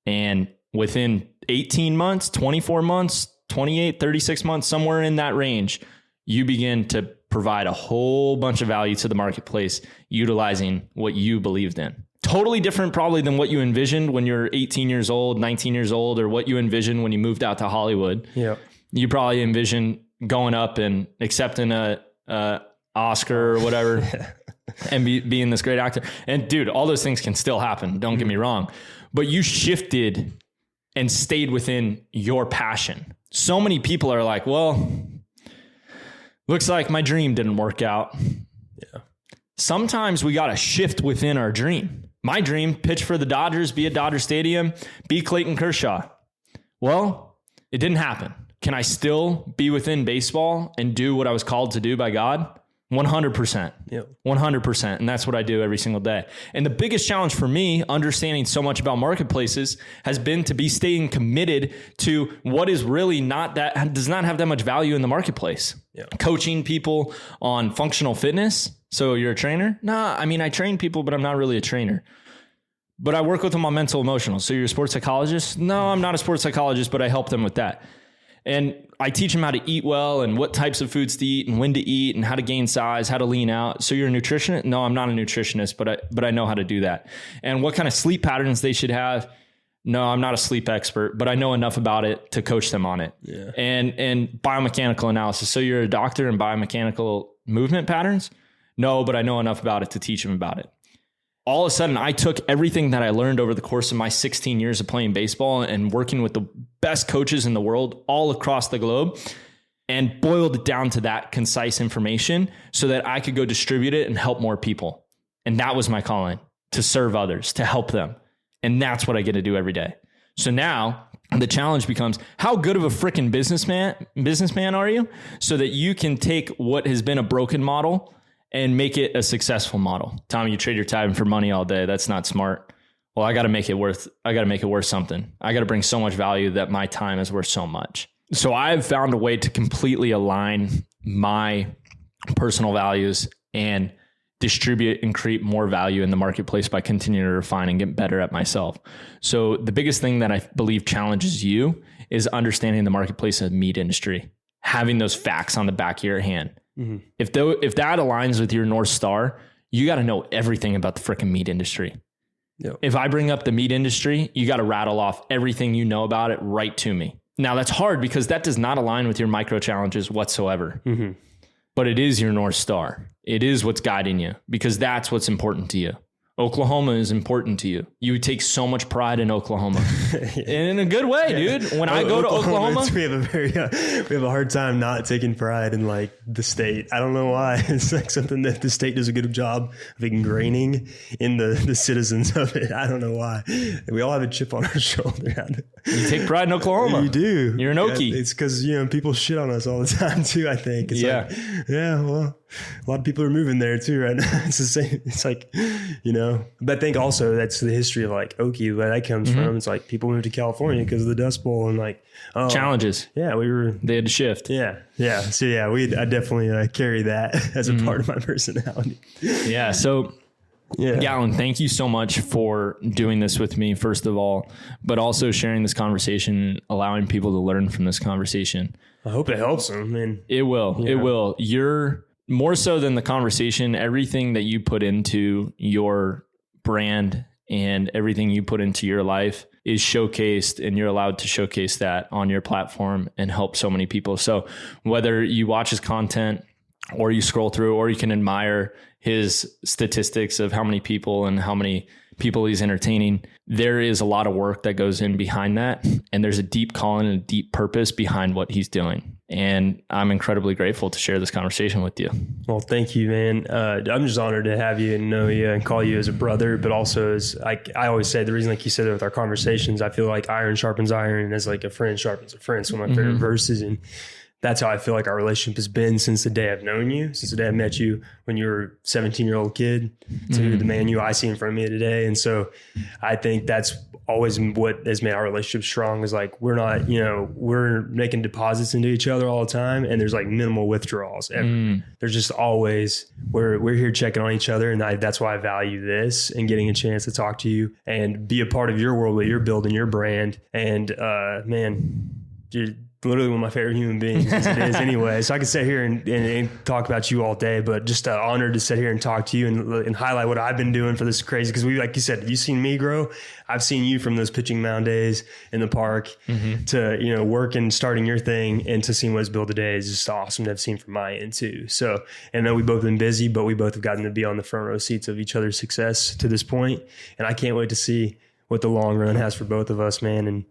And within 18 months, 24 months, 28, 36 months, somewhere in that range, you begin to provide a whole bunch of value to the marketplace, utilizing what you believed in. Totally different probably than what you envisioned when you're 18 years old, 19 years old, or what you envisioned when you moved out to Hollywood. Yeah. You probably envisioned going up and accepting a Oscar or whatever and being this great actor. And dude, all those things can still happen. Don't get me wrong, but you shifted and stayed within your passion. So many people are like, well, looks like my dream didn't work out. Yeah. Sometimes we got to shift within our dream. My dream, pitch for the Dodgers, be at Dodger Stadium, be Clayton Kershaw. Well, it didn't happen. Can I still be within baseball and do what I was called to do by God? 100%. Yep. 100%. And that's what I do every single day. And the biggest challenge for me, understanding so much about marketplaces, has been to be staying committed to what is really does not have that much value in the marketplace. Yep. Coaching people on functional fitness. So you're a trainer? Nah, I mean, I train people, but I'm not really a trainer. but I work with them on mental emotional. So you're a sports psychologist? No, I'm not a sports psychologist, but I help them with that. And I teach them how to eat well and what types of foods to eat and when to eat and how to gain size, how to lean out. So you're a nutritionist? No, I'm not a nutritionist, but I know how to do that. And what kind of sleep patterns they should have? No, I'm not a sleep expert, but I know enough about it to coach them on it.
Yeah.
And biomechanical analysis. So you're a doctor in biomechanical movement patterns? No, but I know enough about it to teach them about it. All of a sudden, I took everything that I learned over the course of my 16 years of playing baseball and working with the best coaches in the world all across the globe and boiled it down to that concise information so that I could go distribute it and help more people. And that was my calling, to serve others, to help them. And that's what I get to do every day. So now the challenge becomes, how good of a freaking businessman are you so that you can take what has been a broken model and make it a successful model? Tommy, you trade your time for money all day. That's not smart. Well, I got to make it worth something. I got to bring so much value that my time is worth so much. So I've found a way to completely align my personal values and distribute and create more value in the marketplace by continuing to refine and get better at myself. So the biggest thing that I believe challenges you is understanding the marketplace of the meat industry, having those facts on the back of your hand. Mm-hmm. If that aligns with your North Star, you got to know everything about the freaking meat industry. Yep. If I bring up the meat industry, you got to rattle off everything you know about it right to me. Now that's hard because that does not align with your micro challenges whatsoever, but it is your North Star. It is what's guiding you because that's what's important to you. Oklahoma is important to you. You take so much pride in Oklahoma in a good way, dude. When I go to Oklahoma,
we have a hard time not taking pride in like the state. I don't know why. It's like something that the state does a good job of ingraining in the citizens of it. I don't know why. We all have a chip on our shoulder.
You take pride in Oklahoma.
You do.
You're an Okie.
It's because, people shit on us all the time too, I think. It's well, a lot of people are moving there too right now. It's the same. It's like, but I think also that's the history of like Okie, where that comes from. It's like people moved to California because of the Dust Bowl and like
challenges.
Yeah,
they had to shift.
Yeah. So I definitely carry that as a part of my personality.
Yeah. So Gatlin, thank you so much for doing this with me, first of all, but also sharing this conversation, allowing people to learn from this conversation.
I hope it helps them.
It will. Yeah. It will. You're more so than the conversation. Everything that you put into your brand and everything you put into your life is showcased, and you're allowed to showcase that on your platform and help so many people. So whether you watch his content or you scroll through, or you can admire his statistics of how many people and how many people he's entertaining, there is a lot of work that goes in behind that. And there's a deep calling and a deep purpose behind what he's doing. And I'm incredibly grateful to share this conversation with you.
Well, thank you, man. I'm just honored to have you and know you and call you as a brother, but also as I always say, the reason, like you said, with our conversations, I feel like iron sharpens iron, and as like a friend sharpens a friend. It's one of my favorite verses. And that's how I feel like our relationship has been since the day I've known you, since the day I met you when you were a 17-year-old kid to the man I see in front of me today. And so I think that's always what has made our relationship strong, is like, we're not, we're making deposits into each other all the time, and there's like minimal withdrawals ever. There's just always, we're here checking on each other. And that's why I value this and getting a chance to talk to you and be a part of your world that you're building, your brand. And man, dude, literally one of my favorite human beings as it is anyway. So I could sit here and talk about you all day, but just honored to sit here and talk to you and highlight what I've been doing for this crazy. Because like you said, you've seen me grow. I've seen you from those pitching mound days in the park to, work and starting your thing, and to seeing what's built today is just awesome to have seen from my end too. So, and then we've both been busy, but we both have gotten to be on the front row seats of each other's success to this point. And I can't wait to see what the long run has for both of us, man. And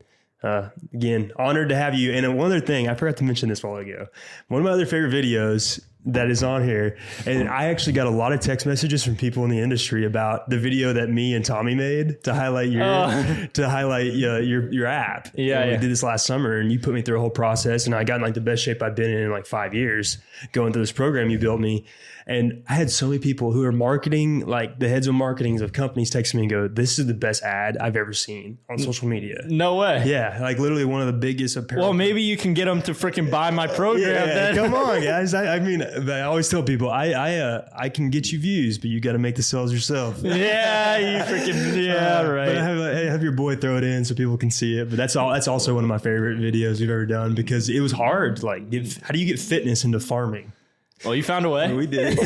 again, honored to have you. And one other thing, I forgot to mention this a while ago. One of my other favorite videos that is on here, and I actually got a lot of text messages from people in the industry about the video that me and Tommy made to highlight your your app. Yeah, we did this last summer, and you put me through a whole process, and I got in like the best shape I've been in like 5 years going through this program you built me. And I had so many people who are marketing, like the heads of marketings of companies, text me and go, "This is the best ad I've ever seen on social media."
No way.
Yeah, like literally one of the biggest apparel.
Well, maybe you can get them to freaking buy my program then.
Come on, guys. I mean, But I always tell people, I can get you views, but you got to make the sales yourself.
Yeah, you freaking right.
But I have your boy throw it in so people can see it. But that's also one of my favorite videos we've ever done because it was hard. Like, how do you get fitness into farming?
Well, you found a way.
We did.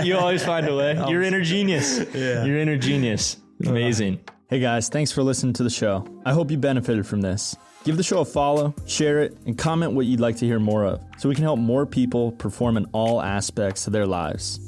You always find a way. You're inner genius.
Yeah.
You're inner genius. Amazing. Hey guys, thanks for listening to the show. I hope you benefited from this. Give the show a follow, share it, and comment what you'd like to hear more of so we can help more people perform in all aspects of their lives.